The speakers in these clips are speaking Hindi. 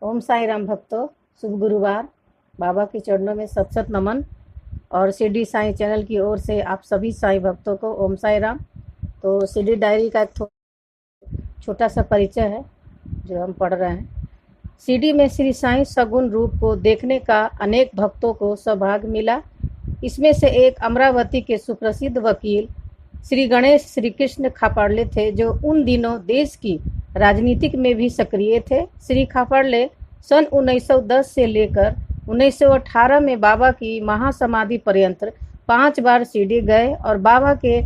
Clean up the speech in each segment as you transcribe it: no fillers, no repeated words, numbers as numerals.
ओम साई राम भक्तों, शुभ गुरुवार। बाबा के चरणों में सत सत नमन। और शिरडी साई चैनल की ओर से आप सभी साई भक्तों को ओम साई राम। तो शिरडी डायरी का एक छोटा सा परिचय है जो हम पढ़ रहे हैं। शिरडी में श्री साई सगुण रूप को देखने का अनेक भक्तों को सौभाग्य मिला। इसमें से एक अमरावती के सुप्रसिद्ध वकील श्री गणेश श्री कृष्ण खापाड़ले थे, जो उन दिनों देश की राजनीतिक में भी सक्रिय थे। श्री खापाड़ले सन 1910 से लेकर 1918 में बाबा की महासमाधि पर्यंत 5 बार शिरडी गए और बाबा के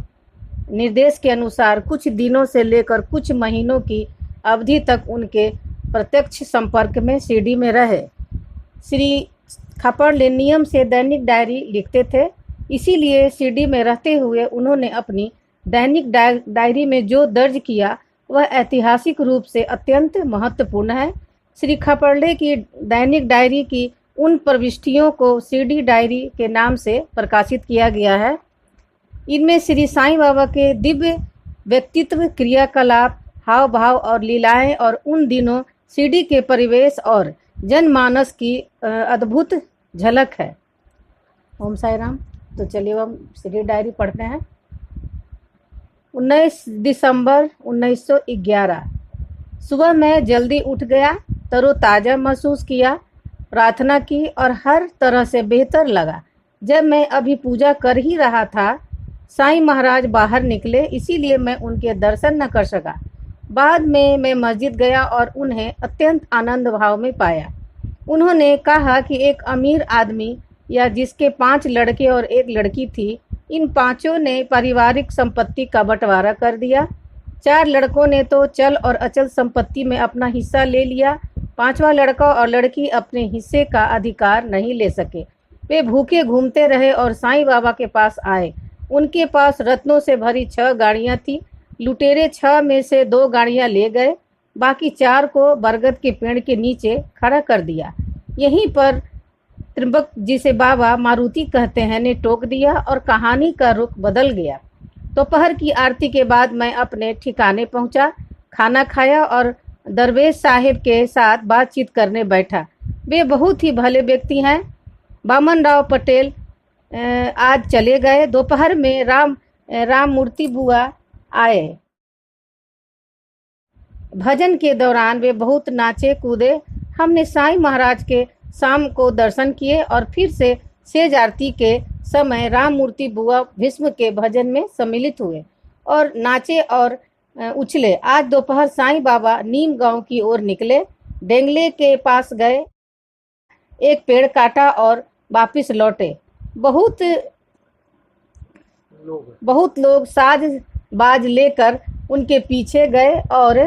निर्देश के अनुसार कुछ दिनों से लेकर कुछ महीनों की अवधि तक उनके प्रत्यक्ष संपर्क में शिरडी में रहे। श्री खापाड़ले नियम से दैनिक डायरी लिखते थे, इसीलिए शिरडी में रहते हुए उन्होंने अपनी दैनिक डायरी में जो दर्ज किया वह ऐतिहासिक रूप से अत्यंत महत्वपूर्ण है। श्री खापाड़ले की दैनिक डायरी की उन प्रविष्टियों को शिरडी डायरी के नाम से प्रकाशित किया गया है। इनमें श्री साईं बाबा के दिव्य व्यक्तित्व, क्रियाकलाप, हाव भाव और लीलाएं और उन दिनों शिरडी के परिवेश और जनमानस की अद्भुत झलक है। ओम साई राम। तो चलिए हम शिरडी डायरी पढ़ते हैं। 19 दिसंबर 1911 सुबह मैं जल्दी उठ गया, तरोताज़ा महसूस किया, प्रार्थना की और हर तरह से बेहतर लगा। जब मैं अभी पूजा कर ही रहा था, साईं महाराज बाहर निकले, इसीलिए मैं उनके दर्शन न कर सका। बाद में मैं मस्जिद गया और उन्हें अत्यंत आनंद भाव में पाया। उन्होंने कहा कि एक अमीर आदमी या जिसके 5 लड़के और 1 लड़की थी, इन पांचों ने पारिवारिक संपत्ति का बंटवारा कर दिया। 4 लड़कों ने तो चल और अचल संपत्ति में अपना हिस्सा ले लिया। 5वां लड़का और लड़की अपने हिस्से का अधिकार नहीं ले सके। वे भूखे घूमते रहे और साईं बाबा के पास आए। उनके पास रत्नों से भरी 6 गाड़ियां थी। लुटेरे 6 में से 2 गाड़ियां ले गए, बाकी 4 को बरगद के पेड़ के नीचे खड़ा कर दिया। यहीं पर त्रिंबक, जिसे बाबा मारुति कहते हैं, ने टोक दिया और कहानी का रुख बदल गया। दोपहर की आरती के बाद मैं अपने ठिकाने पहुंचा, खाना खाया और दरवेश साहिब के साथ बातचीत करने बैठा। वे बहुत ही भले व्यक्ति हैं। बामन राव पटेल आज चले गए। दोपहर में राम मूर्ति बुआ आए। भजन के दौरान वे बहुत नाचे कूदे। हमने साईं महाराज के शाम को दर्शन किए और फिर से सेज आरती के समय राम मूर्ति बुआ भीष्म के भजन में सम्मिलित हुए और नाचे और उछले। आज दोपहर साईं बाबा नीम गांव की ओर निकले, डेंगले के पास गए, एक पेड़ काटा और वापिस लौटे। बहुत लोग साज बाज लेकर उनके पीछे गए और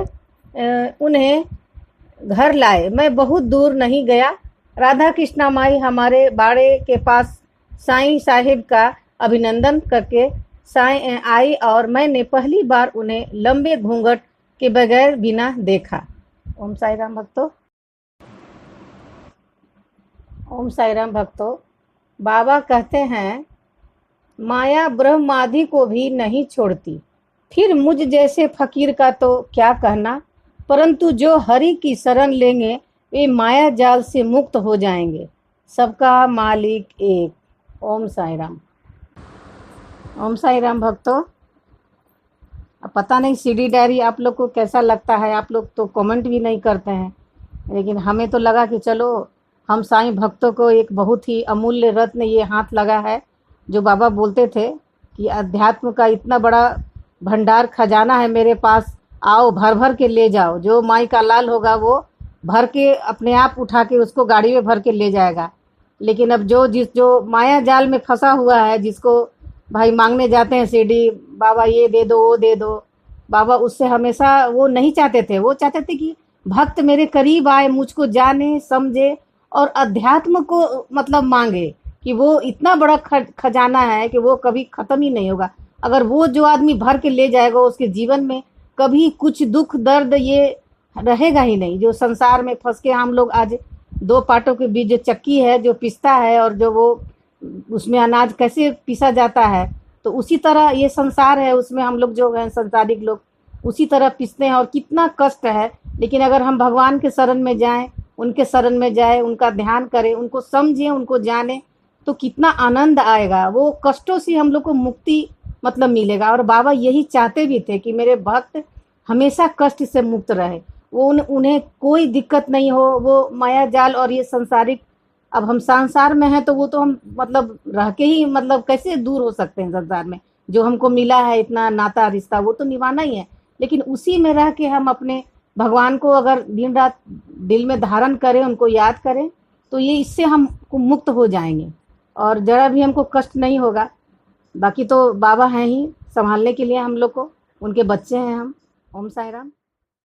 उन्हें घर लाए। मैं बहुत दूर नहीं गया। राधा कृष्णा माई हमारे बाड़े के पास साईं साहिब का अभिनंदन करके साईं आई और मैंने पहली बार उन्हें लंबे घूंघट के बगैर बिना देखा। ओम साई राम भक्तों। ओम साई राम भक्तों, बाबा कहते हैं माया ब्रह्मादि को भी नहीं छोड़ती, फिर मुझ जैसे फकीर का तो क्या कहना, परंतु जो हरि की शरण लेंगे वे माया जाल से मुक्त हो जाएंगे। सबका मालिक एक। ओम साई राम। ओम साई राम भक्तों, अब पता नहीं शिरडी डायरी आप लोग को कैसा लगता है। आप लोग तो कमेंट भी नहीं करते हैं, लेकिन हमें तो लगा कि चलो हम साईं भक्तों को एक बहुत ही अमूल्य रत्न ये हाथ लगा है। जो बाबा बोलते थे कि अध्यात्म का इतना बड़ा भंडार खजाना है मेरे पास, आओ भर भर के ले जाओ। जो माई का लाल होगा वो भर के अपने आप उठा के उसको गाड़ी में भर के ले जाएगा। लेकिन अब जो माया जाल में फंसा हुआ है, जिसको भाई मांगने जाते हैं शिरडी, बाबा ये दे दो वो दे दो, बाबा उससे हमेशा वो नहीं चाहते थे। वो चाहते थे कि भक्त मेरे करीब आए, मुझको जाने समझे और अध्यात्म को मतलब मांगे कि वो इतना बड़ा खजाना है कि वो कभी ख़त्म ही नहीं होगा। अगर वो जो आदमी भर के ले जाएगा उसके जीवन में कभी कुछ दुख दर्द ये रहेगा ही नहीं। जो संसार में फंस के हम लोग आज 2 पाटों के बीच जो चक्की है जो पिसता है और जो वो उसमें अनाज कैसे पीसा जाता है, तो उसी तरह ये संसार है, उसमें हम लोग जो हैं संसारिक लोग उसी तरह पिसते हैं और कितना कष्ट है। लेकिन अगर हम भगवान के शरण में जाएं उनके शरण में जाए, उनका ध्यान करें, उनको समझें, उनको जाने, तो कितना आनंद आएगा। वो कष्टों से हम लोग को मुक्ति मतलब मिलेगा। और बाबा यही चाहते भी थे कि मेरे भक्त हमेशा कष्ट से मुक्त रहे, वो उन्हें कोई दिक्कत नहीं हो। वो माया जाल और ये संसारिक, अब हम संसार में हैं तो वो तो हम मतलब रह के ही मतलब कैसे दूर हो सकते हैं संसार में। जो हमको मिला है इतना नाता रिश्ता वो तो निभाना ही है, लेकिन उसी में रह के हम अपने भगवान को अगर दिन रात दिल में धारण करें, उनको याद करें, तो ये इससे हम मुक्त हो जाएंगे और जरा भी हमको कष्ट नहीं होगा। बाकी तो बाबा हैं ही संभालने के लिए हम लोग को, उनके बच्चे हैं हम। ओम साई राम।